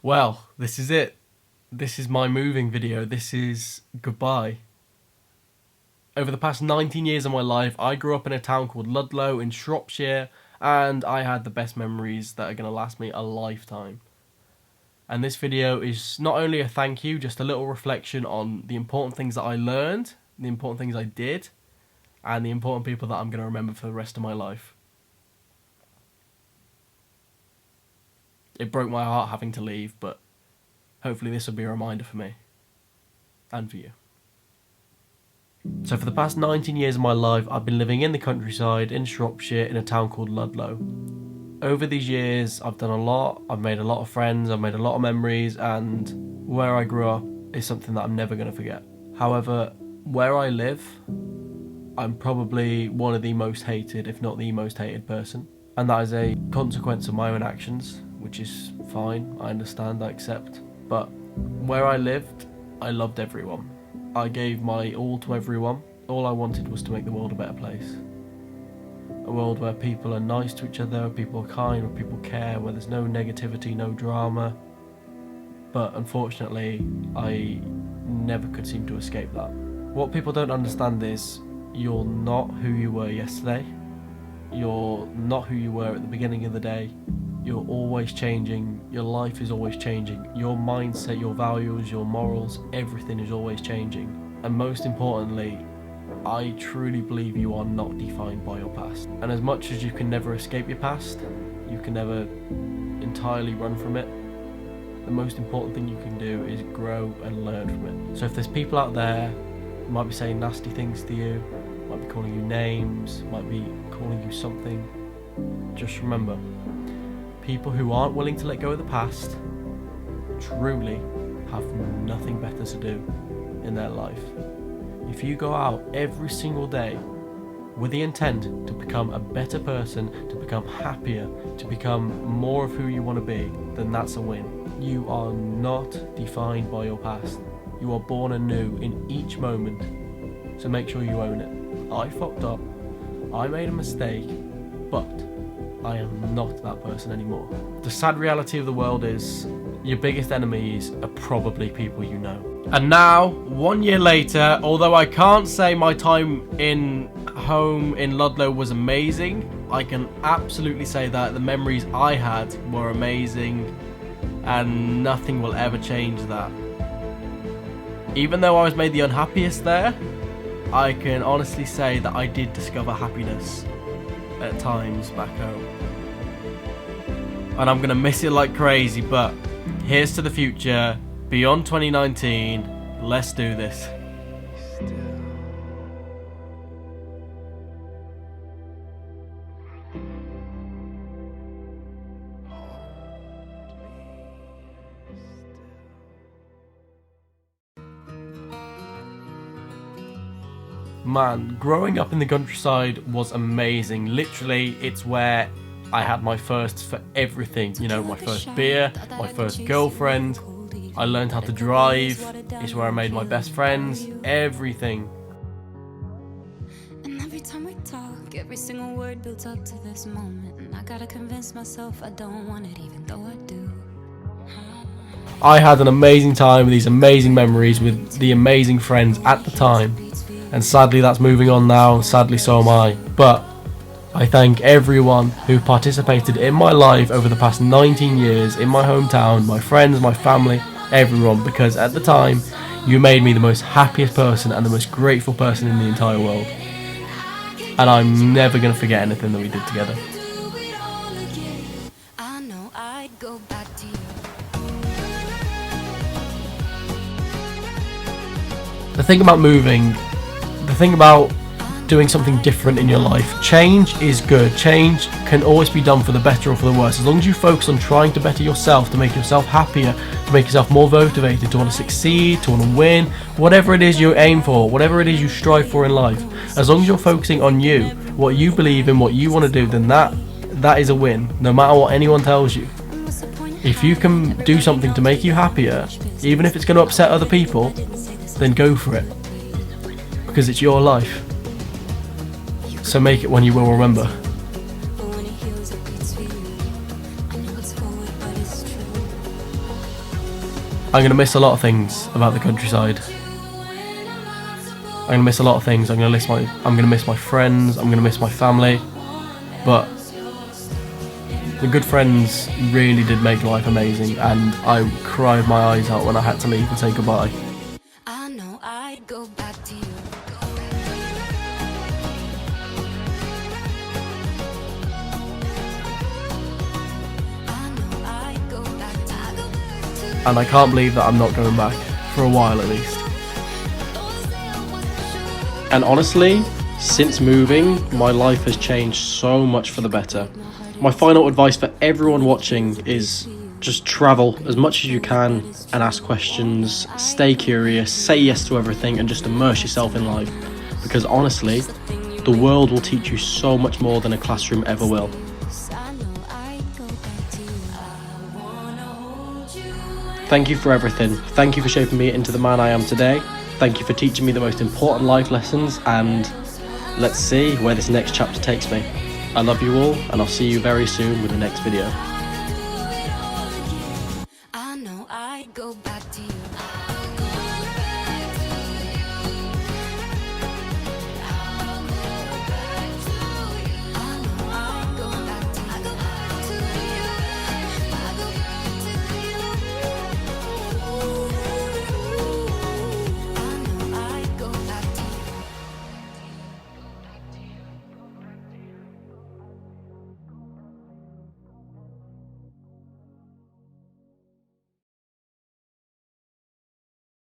Well, this is it. This is my moving video. This is goodbye. Over the past 19 years of my life, I grew up in a town called Ludlow in Shropshire, and I had the best memories that are going to last me a lifetime. And this video is not only a thank you, just a little reflection on the important things that I learned, the important things I did, and the important people that I'm going to remember for the rest of my life. It broke my heart having to leave, but hopefully this will be a reminder for me and for you. So for the past 19 years of my life, I've been living in the countryside in Shropshire in a town called Ludlow. Over these years, I've done a lot, I've made a lot of friends, I've made a lot of memories, and where I grew up is something that I'm never going to forget. However, where I live, I'm probably one of the most hated, if not the most hated person. And that is a consequence of my own actions, which is fine, I understand, I accept. But where I lived, I loved everyone. I gave my all to everyone. All I wanted was to make the world a better place. A world where people are nice to each other, where people are kind, where people care, where there's no negativity, no drama. But unfortunately, I never could seem to escape that. What people don't understand is you're not who you were yesterday. You're not who you were at the beginning of the day. You're always changing. Your life is always changing. Your mindset, your values, your morals, everything is always changing. And most importantly, I truly believe you are not defined by your past. And as much as you can never escape your past, you can never entirely run from it, the most important thing you can do is grow and learn from it. So if there's people out there who might be saying nasty things to you, might be calling you names, might be calling you something, just remember, people who aren't willing to let go of the past truly have nothing better to do in their life. If you go out every single day with the intent to become a better person, to become happier, to become more of who you want to be, then that's a win. You are not defined by your past. You are born anew in each moment, so make sure you own it. I fucked up, I made a mistake, but I am not that person anymore. The sad reality of the world is your biggest enemies are probably people you know. And now, 1 year later, although I can't say my time in home in Ludlow was amazing, I can absolutely say that the memories I had were amazing, and nothing will ever change that. Even though I was made the unhappiest there, I can honestly say that I did discover happiness at times back home. And I'm gonna miss it like crazy, but here's to the future, beyond 2019, let's do this. Man, growing up in the countryside was amazing. Literally, it's where I had my firsts for everything. You know, my first beer, my first girlfriend. I learned how to drive. It's where I made my best friends. Everything. And every time we talk, every single word builds up to this moment. And I gotta convince myself I don't want it, even though I do. I had an amazing time with these amazing memories with the amazing friends at the time. And sadly that's moving on now, sadly so am I. But I thank everyone who participated in my life over the past 19 years, in my hometown, my friends, my family, everyone, because at the time you made me the most happiest person and the most grateful person in the entire world. And I'm never going to forget anything that we did together. I know I'd go back to you. The thing about moving, the thing about doing something different in your life, change is good. Change can always be done for the better or for the worse. As long as you focus on trying to better yourself, to make yourself happier, to make yourself more motivated, to want to succeed, to want to win, whatever it is you aim for, whatever it is you strive for in life, as long as you're focusing on you, what you believe in, what you want to do, then that is a win, no matter what anyone tells you. If you can do something to make you happier, even if it's going to upset other people, then go for it, because it's your life. So make it one you will remember. I'm going to miss a lot of things about the countryside. I'm going to miss a lot of things. I'm going to miss my friends. I'm going to miss my family. But the good friends really did make life amazing, and I cried my eyes out when I had to leave and say goodbye. I know I'd go back to you. I know I'd go back to And I can't believe that I'm not going back, for a while at least. And honestly, since moving, my life has changed so much for the better. My final advice for everyone watching is just travel as much as you can and ask questions, stay curious, say yes to everything, and just immerse yourself in life. Because honestly, the world will teach you so much more than a classroom ever will. Thank you for everything. Thank you for shaping me into the man I am today. Thank you for teaching me the most important life lessons, and let's see where this next chapter takes me. I love you all, and I'll see you very soon with the next video.